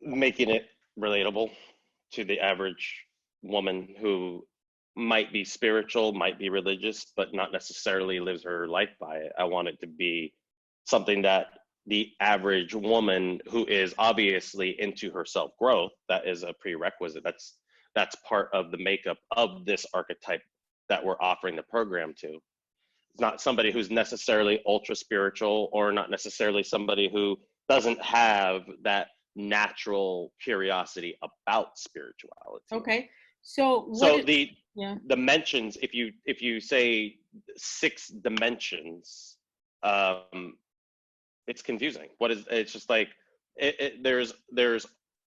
making it relatable to the average woman who might be spiritual, might be religious, but not necessarily lives her life by it. I want it to be something that the average woman who is obviously into her self-growth, that is a prerequisite. That's part of the makeup of this archetype that we're offering the program to. It's not somebody who's necessarily ultra spiritual, or not necessarily somebody who doesn't have that natural curiosity about spirituality. Okay. So the yeah. dimensions, if you say 6 dimensions, it's confusing. It's just like there's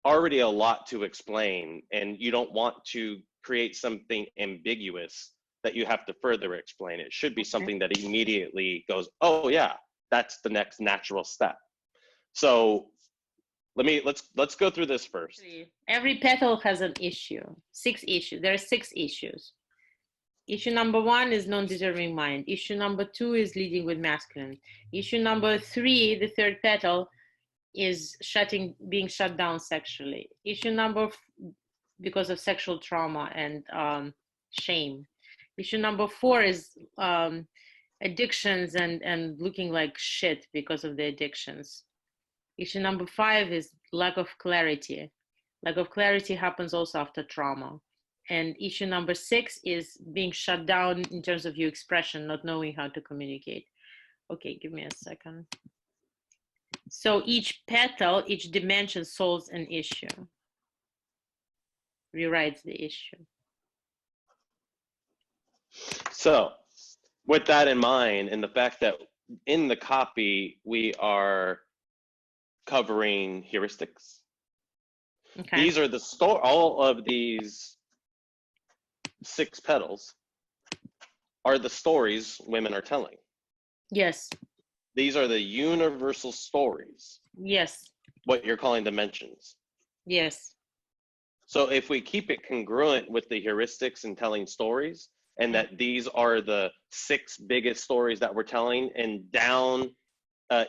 already a lot to explain, and you don't want to create something ambiguous that you have to further explain. It should be something that immediately goes, oh yeah, that's the next natural step. So let's go through this first. Every petal has an issue. 6 issues. There are 6 issues. Issue number 1 is non-deserving mind. Issue number 2 is leading with masculine. Issue number 3, the 3rd petal, is being shut down sexually. Issue number because of sexual trauma and shame. Issue number 4 is addictions and looking like shit because of the addictions. Issue number 5 is lack of clarity. Lack of clarity happens also after trauma. And issue number 6 is being shut down in terms of your expression, not knowing how to communicate. Okay, give me a second. So each petal, each dimension solves an issue, rewrites the issue. So with that in mind, and the fact that in the copy we are covering heuristics. Okay. These are all of these 6 petals are the stories women are telling. Yes. These are the universal stories. Yes. What you're calling dimensions. Yes. So if we keep it congruent with the heuristics and telling stories, and that these are the 6 biggest stories that we're telling, and down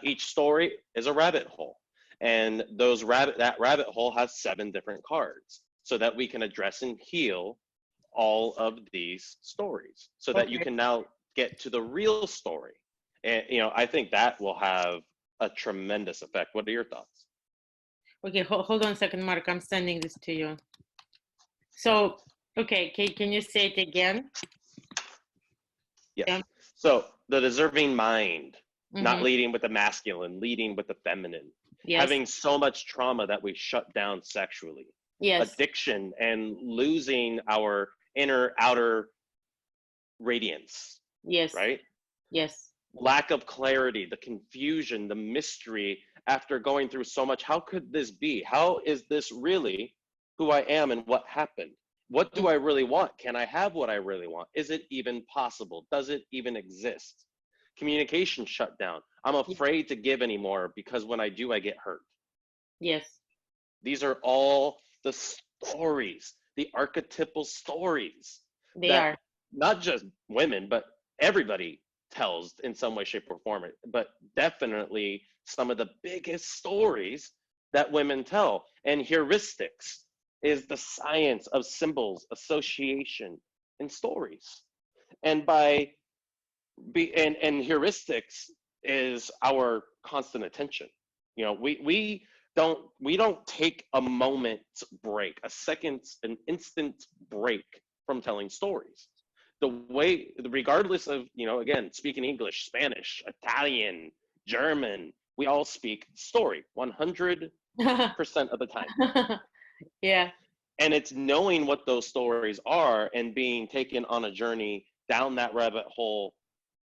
each story is a rabbit hole. And that rabbit hole has 7 different cards, so that we can address and heal all of these stories, so that you can now get to the real story. And I think that will have a tremendous effect. What are your thoughts? Okay, hold on a second, Mark. I'm sending this to you. So, okay, can you say it again? Yes. Yeah. So the deserving mind, not leading with the masculine, leading with the feminine. Yes. Having so much trauma that we shut down sexually. Yes. Addiction and losing our outer radiance. Yes. Right? Yes. Lack of clarity, the confusion, the mystery after going through so much. How could this be? How is this really who I am and what happened? What do I really want? Can I have what I really want? Is it even possible? Does it even exist? Communication shut down. I'm afraid to give anymore because when I do, I get hurt. Yes. These are all the stories, the archetypal stories. They are. Not just women, but everybody tells in some way, shape, or form. But definitely some of the biggest stories that women tell. And heuristics is the science of symbols, association, and stories. And and heuristics is our constant attention. We don't take a moment's break, an instant break from telling stories. Regardless of, again, speaking English, Spanish, Italian, German, we all speak story 100% of the time. Yeah. And it's knowing what those stories are and being taken on a journey down that rabbit hole,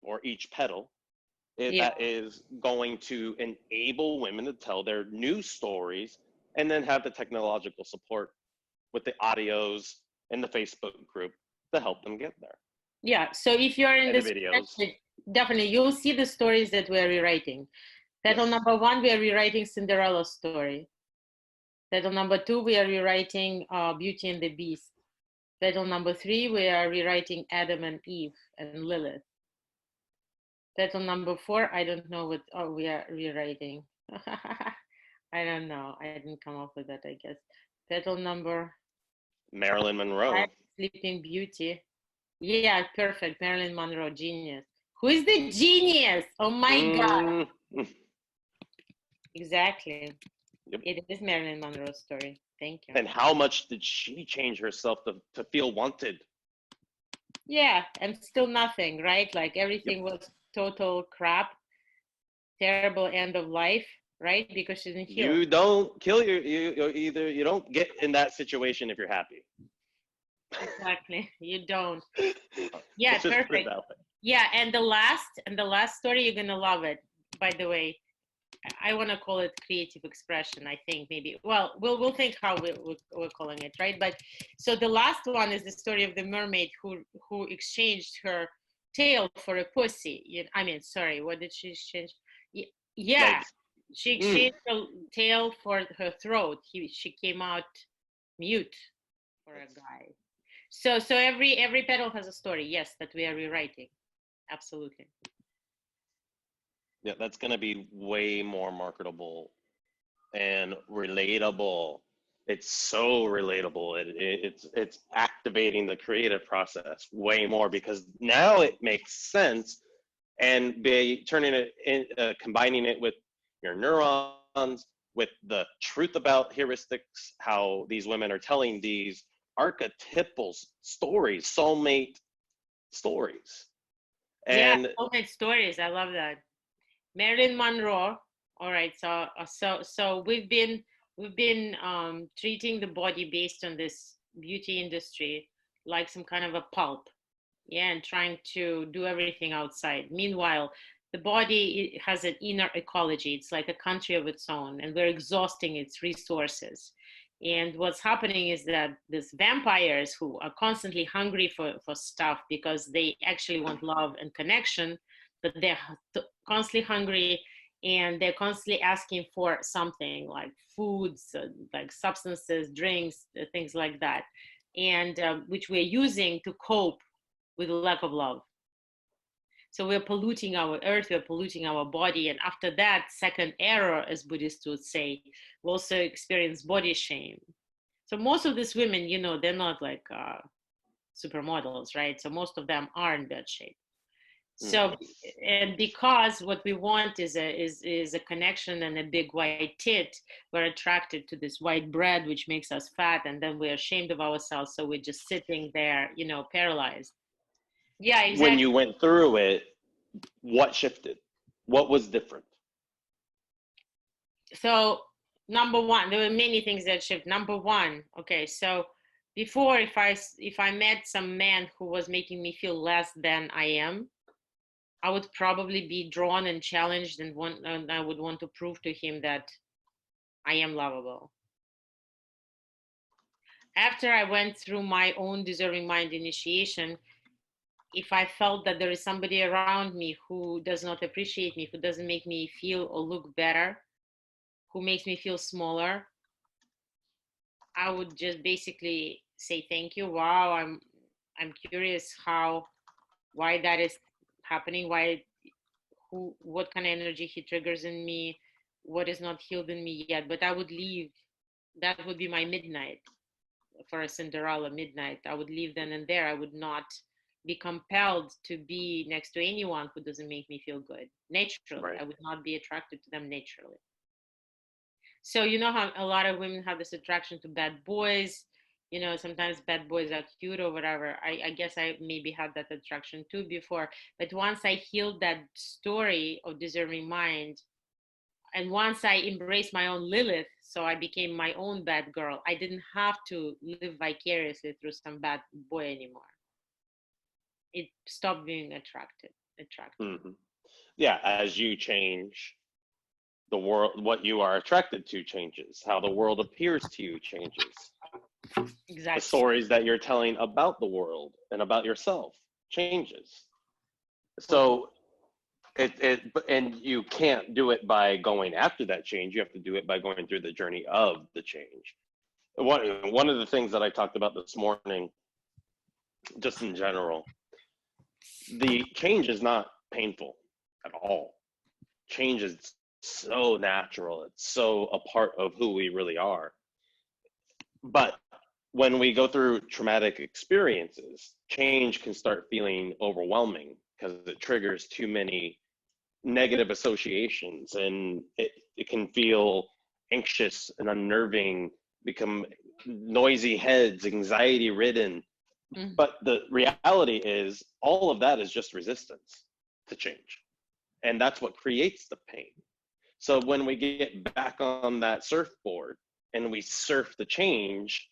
or each petal, that is going to enable women to tell their new stories, and then have the technological support with the audios and the Facebook group to help them get there. Yeah, so if you're in this videos, definitely you'll see the stories that we're rewriting. Petal number 1, we are rewriting Cinderella's story. Petal number 2, we are rewriting Beauty and the Beast. Petal number 3, we are rewriting Adam and Eve and Lilith. Petal number 4, I don't know what we are rewriting. I don't know. I didn't come up with that, I guess. Petal number Marilyn Monroe. 5, Sleeping Beauty. Yeah, perfect. Marilyn Monroe, genius. Who is the genius? Oh my God. Mm. Exactly. Yep. It is Marilyn Monroe's story. Thank you. And how much did she change herself to feel wanted? Yeah, and still nothing, right? Like everything was total crap, terrible end of life, right? Because she didn't heal. You don't kill you don't get in that situation if you're happy. Exactly. You don't. Yeah, Let's just put it perfect. that way. Yeah, and the last story, you're gonna love it. By the way, I want to call it creative expression. I think maybe. Well, we'll think how we're calling it, right? But so the last one is the story of the mermaid who exchanged her tail for a pussy. I mean, sorry, what did she exchange? Yeah, Legs. she exchanged her tail for her throat. She came out mute for a guy. So every petal has a story. Yes, that we are rewriting. Absolutely. Yeah, that's going to be way more marketable and relatable. It's so relatable. It's activating the creative process way more because now it makes sense, and be turning it in, combining it with your neurons, with the truth about heuristics, how these women are telling these archetypal stories, soulmate stories, Yeah, and soulmate stories. I love that. Marilyn Monroe. All right. So we've been treating the body based on this beauty industry like some kind of a pulp. Yeah, and trying to do everything outside. Meanwhile, the body has an inner ecology. It's like a country of its own, and we're exhausting its resources. And what's happening is that these vampires who are constantly hungry for stuff because they actually want love and connection, but they're constantly hungry and they're constantly asking for something like foods, like substances, drinks, things like that, and which we're using to cope with lack of love. So we're polluting our earth, we're polluting our body. And after that, second error, as Buddhists would say, we also experience body shame. So most of these women, they're not like supermodels, right? So most of them are in bad shape. So, and because what we want is a connection and a big white tit, we're attracted to this white bread, which makes us fat, and then we're ashamed of ourselves. So we're just sitting there, paralyzed. Yeah, when exactly. you went through it, what shifted? What was different? So number one, there were many things that shift. Number one, okay, so before, if I met some man who was making me feel less than I am, I would probably be drawn and challenged, and I would want to prove to him that I am lovable. After I went through my own deserving mind initiation, if I felt that there is somebody around me who does not appreciate me, who doesn't make me feel or look better, who makes me feel smaller, I would just basically say thank you. Wow, I'm curious why that is happening, what kind of energy he triggers in me, what is not healed in me yet. But I would leave. That would be my midnight for a Cinderella midnight. I would leave then and there. I would not be compelled to be next to anyone who doesn't make me feel good naturally. Right. I would not be attracted to them naturally. So how a lot of women have this attraction to bad boys. Sometimes bad boys are cute or whatever. I guess I maybe had that attraction too before. But once I healed that story of deserving mind, and once I embraced my own Lilith, so I became my own bad girl, I didn't have to live vicariously through some bad boy anymore. It stopped being attractive. Mm-hmm. Yeah, as you change, the world, what you are attracted to changes. How the world appears to you changes. The Exactly. stories that you're telling about the world and about yourself changes. Totally. So and you can't do it by going after that change. You have to do it by going through the journey of the change. One of the things that I talked about this morning, just in general, the change is not painful at all. Change is so natural. It's so a part of who we really are. But when we go through traumatic experiences, change can start feeling overwhelming because it triggers too many negative associations, and it can feel anxious and unnerving, become noisy heads, anxiety ridden. Mm. But the reality is all of that is just resistance to change. And that's what creates the pain. So when we get back on that surfboard and we surf the change,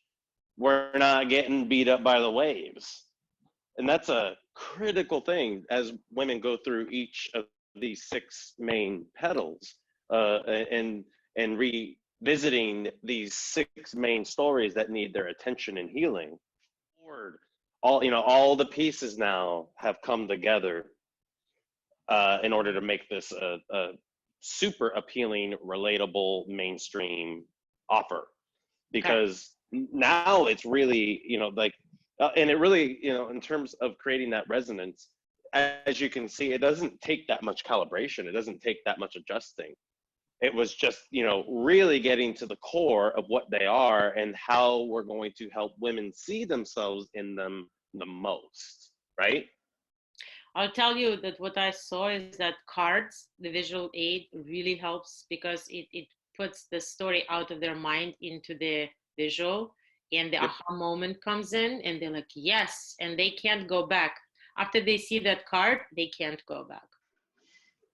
we're not getting beat up by the waves. And that's a critical thing as women go through each of these six main petals, and revisiting these six main stories that need their attention and healing. All the pieces now have come together in order to make this a super appealing, relatable, mainstream offer. Okay. Because now it's really, like, and it really, in terms of creating that resonance, as you can see, it doesn't take that much calibration. It doesn't take that much adjusting. It was just, really getting to the core of what they are and how we're going to help women see themselves in them the most, right? I'll tell you that what I saw is that cards, the visual aid, really helps because it puts the story out of their mind into the visual, and the Yep. aha moment comes in, and they're like, yes, and they can't go back. After they see that card, they can't go back.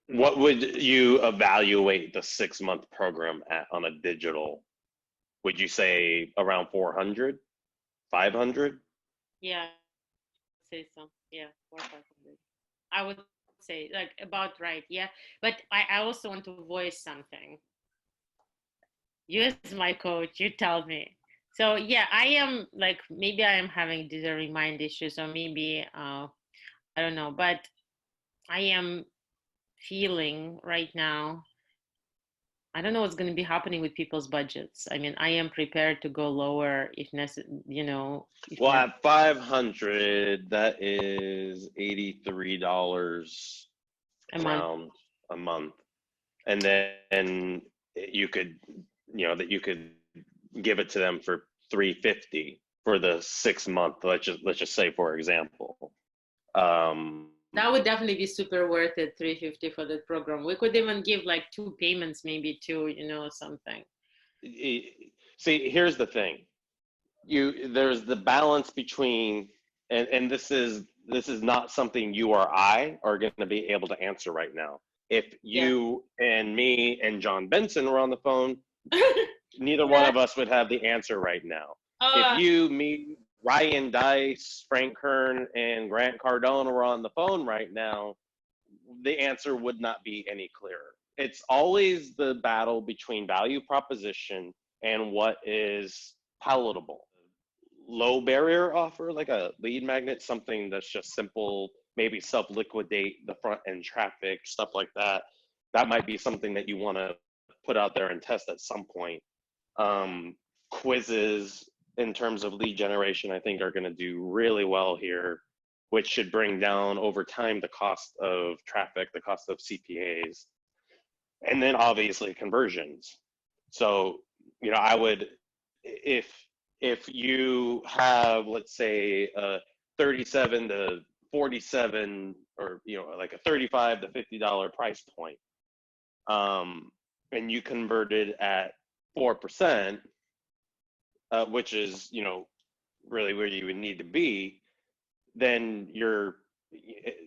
What would you evaluate the 6 month program at on a digital? Would you say around 400, 500? Yeah, say so. Yeah, 400 500. I would say like about right. Yeah, but I also want to voice something. You as my coach, you tell me. So yeah, I am like maybe I am having dithering mind issues, or maybe I don't know, but I am feeling right now. I don't know what's going to be happening with people's budgets. I mean, I am prepared to go lower if necessary. If Well, necessary. at 500, that is $83 A month. around a month. And then you could, that you could give it to them for 350 for the 6 month. Let's just say, for example. Um, That would definitely be super worth it, 350 for that program. We could even give like two payments, maybe two, something. See, here's the thing. There's the balance between, and this is not something you or I are going to be able to answer right now. If Yeah. you and me and John Benson were on the phone, neither one Yeah. of us would have the answer right now. If Uh, you, me, Ryan Dice, Frank Kern, and Grant Cardone were on the phone right now, the answer would not be any clearer. It's always the battle between value proposition and what is palatable. Low barrier offer, like a lead magnet, something that's just simple, maybe self liquidate the front end traffic, stuff like that. That might be something that you want to put out there and test at some point. Um, Quizzes in terms of lead generation, I think, are going to do really well here, which should bring down over time the cost of traffic, the cost of CPAs, and then obviously conversions. So, I would, if you have, let's say, a 37 to 47, or like a 35 to $50 price point, and you converted at 4%, which is really where you would need to be, then you're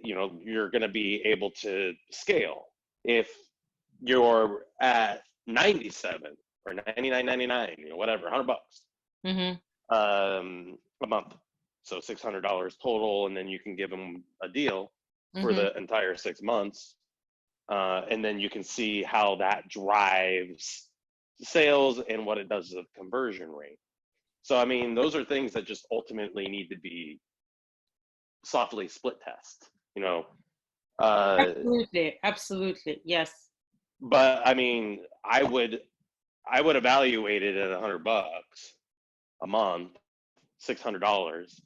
going to be able to scale. If you're at 97 or 99.99, whatever, $100 mm-hmm. a month, so $600 total, and then you can give them a deal for Mm-hmm. the entire 6 months, and then you can see how that drives sales and what it does to the conversion rate. So, I mean, those are things that just ultimately need to be softly split test, Absolutely. Absolutely. Yes. but I mean, I would evaluate it at $100 a month, $600,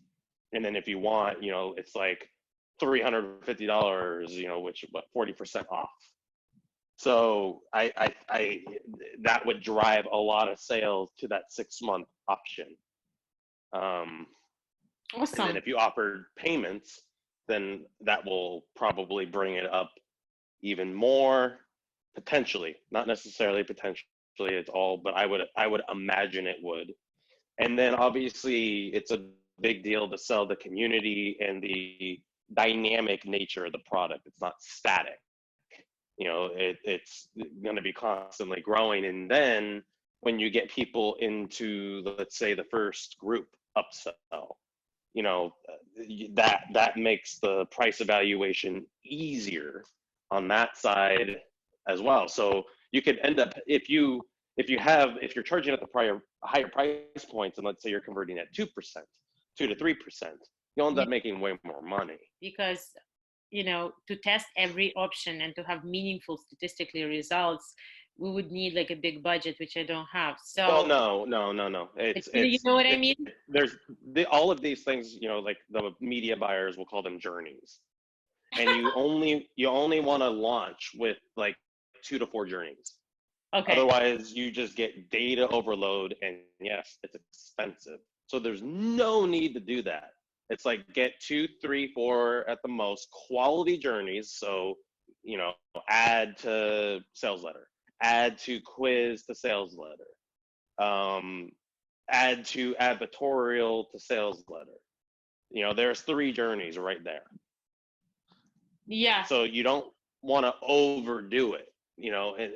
and then if you want, it's like $350, which, what, 40% off. So that would drive a lot of sales to that 6-month option. And then Awesome. if you offered payments, then that will probably bring it up even more, potentially, not necessarily potentially at all, but I would imagine it would. And then obviously it's a big deal to sell the community and the dynamic nature of the product. It's not static. It's going to be constantly growing. And then when you get people into, let's say, the first group upsell, that makes the price evaluation easier on that side as well. So you could end up, if you're charging at the higher price points, and let's say you're converting at 2%, 2 to 3%, you'll end up making way more money. Because to test every option and to have meaningful statistically results, we would need like a big budget, which I don't have. So well, no. you know what I mean? There's all of these things, like the media buyers, will call them journeys, and you only want to launch with like 2 to 4 journeys. Okay. Otherwise, you just get data overload, and yes, it's expensive. So there's no need to do that. It's like get 2, 3, 4 at the most quality journeys. So, add to sales letter, add to quiz to sales letter, add to advertorial to sales letter. There's 3 journeys right there. Yeah. So you don't want to overdo it,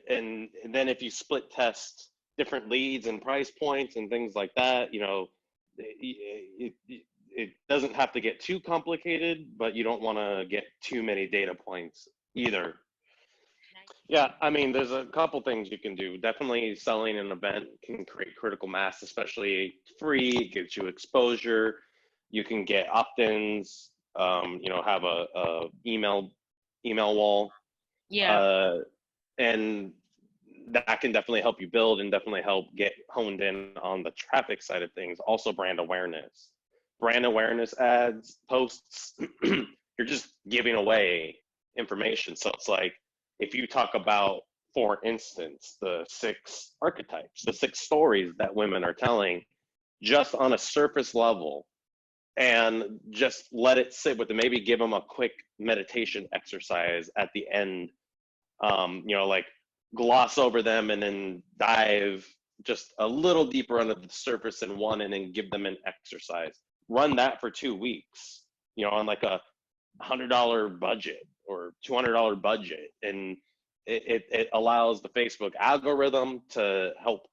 and then if you split test different leads and price points and things like that, it doesn't have to get too complicated, but you don't want to get too many data points either. Yeah, I mean, there's a couple things you can do. Definitely selling an event can create critical mass, especially free. It gives you exposure. You can get opt-ins, have a email wall. Yeah. And that can definitely help you build and definitely help get honed in on the traffic side of things. Also brand awareness ads, posts, you're just giving away information. So it's like, if you talk about, for instance, the 6 archetypes, the 6 stories that women are telling, just on a surface level, and just let it sit with them, maybe give them a quick meditation exercise at the end, like gloss over them and then dive just a little deeper under the surface in one, and then give them an exercise. Run that for 2 weeks, on like a $100 budget or $200 budget. And it allows the Facebook algorithm to help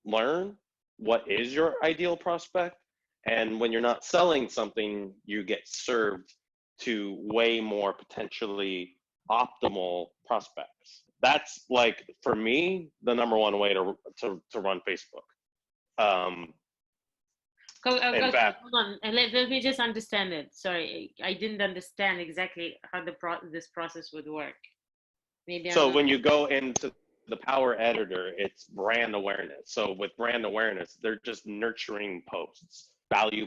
learn what is your ideal prospect. And when you're not selling something, you get served to way more potentially optimal prospects. That's, like, for me, the number one way to run Facebook. Hold on, and let me just understand it. Sorry, I didn't understand exactly how this process would work. Maybe so when you go into the Power Editor, it's brand awareness. So with brand awareness, they're just nurturing posts, value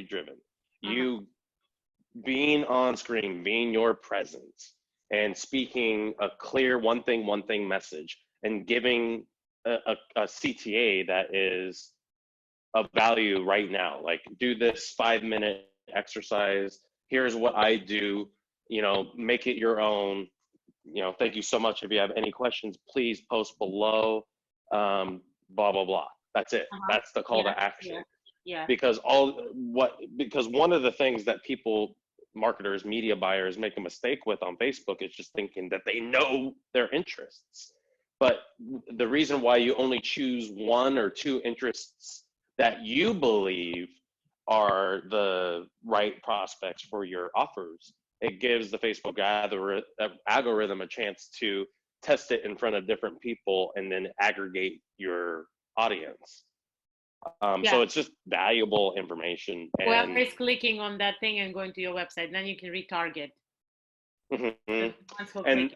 driven. You being on screen, being your presence, and speaking a clear one thing message, and giving a CTA that is of value right now. Like, do this 5-minute exercise. Here's what I do. Make it your own. Thank you so much. If you have any questions, please post below. Blah blah blah. That's it. That's the call to action. Yeah. Because one of the things that people, marketers, media buyers, make a mistake with on Facebook is just thinking that they know their interests. But the reason why you only choose 1 or 2 interests that you believe are the right prospects for your offers, it gives the Facebook algorithm a chance to test it in front of different people and then aggregate your audience. So it's just valuable information. Whoever is clicking on that thing and going to your website, then you can retarget. And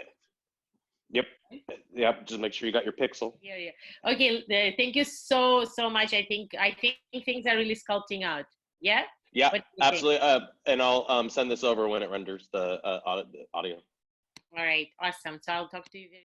yep, just make sure you got your pixel. Yeah. Okay, thank you so much. I think things are really sculpting out. Yeah, absolutely. And I'll send this over when it renders the audio. All right, awesome. So I'll talk to you very